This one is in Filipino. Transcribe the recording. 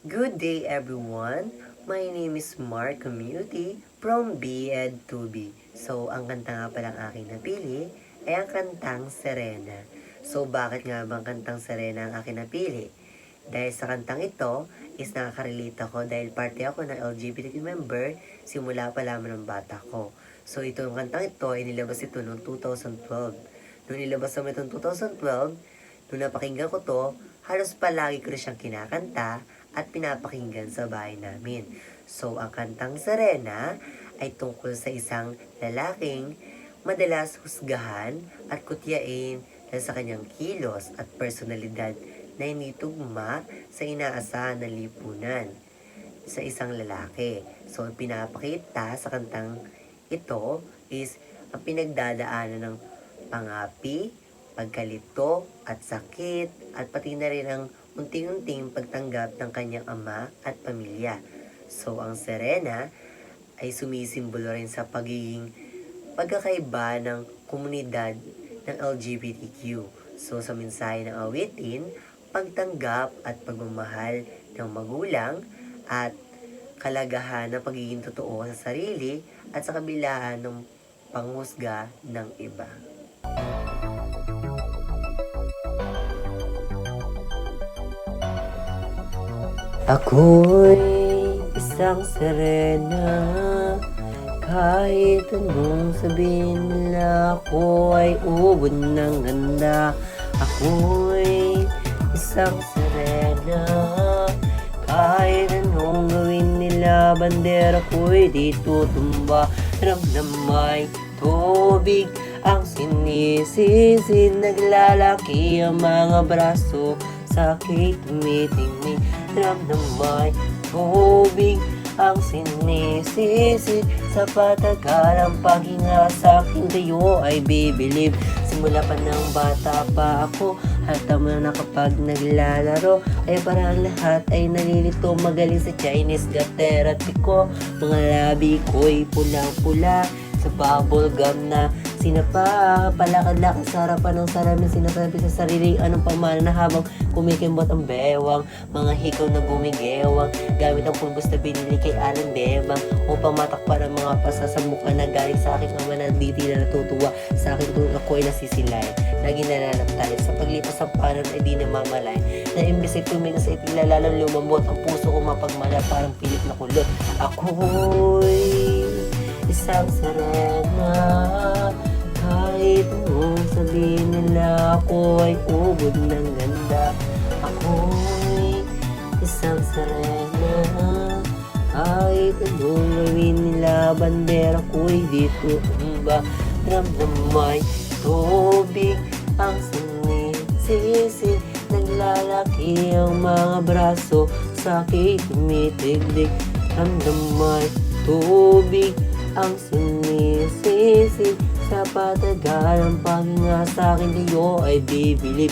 Good day everyone! My name is Mark Community from B-Ed 2B. So, ang kanta nga palang aking napili ay ang kantang Serena. So, bakit nga bang kantang Serena ang aking napili? Dahil sa kantang ito is nakaka-relate ako dahil parte ako ng LGBTQ member simula pa lamang ng bata ko. So, itong kantang ito ay nilabas ito noong 2012. Noong nilabas naman itong 2012, nung napakinggan ko to, halos palagi ko na siyang kinakanta at pinapakinggan sa bahay namin. So, ang kantang Serena ay tungkol sa isang lalaking madalas husgahan at kutyain dahil sa kanyang kilos at personalidad na hindi tugma sa inaasahan ng lipunan sa isang lalaki. So, ang pinapakita sa kantang ito is ang pinagdadaanan ng pangapi, pagkalito at sakit at pati na rin ang unting-unting pagtanggap ng kanyang ama at pamilya. So, ang Serena ay sumisimbolo rin sa pagiging pagkakaiba ng komunidad ng LGBTQ. So, sa mensahe ng awitin, pagtanggap at pagmamahal ng magulang at kalagahan ng pagiging totoo sa sarili at sa kabilaan ng panghusga ng iba. Ako'y isang Serena, kahit anong sabihin nila, ako ay ubod ng ganda. Ako'y isang Serena, kahit anong gawin nila, bandera ko'y di tutumba. Ramdamay tubig ang sinisisid, naglalaki ang mga braso, sakit tumitingin. Ramdamay tubig ang sinisisid, sa patagalang paghinga sa akin kayo ay bibilib. Simula pa ng bata pa ako, halata mo na kapag naglalaro ay parang lahat ay nalilito. Magaling sa Chinese got therapy ko, mga labi ko'y pulang-pula sa bubble gum na sinapa. Palakad-lakad sa harapan ng salamin, sinasabi sa sarili anong pamana na habang kumikimbot ang bewang. Mga hikaw na bumigewang gamit ang pulbos na binili kay Alan Bebang upang matakpan ang mga pasa sa mukha na galing sa aking ama na di na natutuwa sa akin kung ako ay nasisilay. Lagi nananaptalit sa paglipas ng panon ay di namamalay na imbis ay tumingin sa iting lalalang lumambot ang puso ko mapagmala parang pilit na kulot. Ako'y isang Serena, kahit anong sabihin nila, ako ay ubod ng ganda. Ako'y isang Serena, kahit anong gawin nila, bandera ko'y dito tumba. Ramdamay tubig ang sinisisi, naglalaki ang mga braso, sakit tumitigdig. Ramdamay tubig ang sinisisi, sa patagalang paghinga sa akin kayo ay bibilib.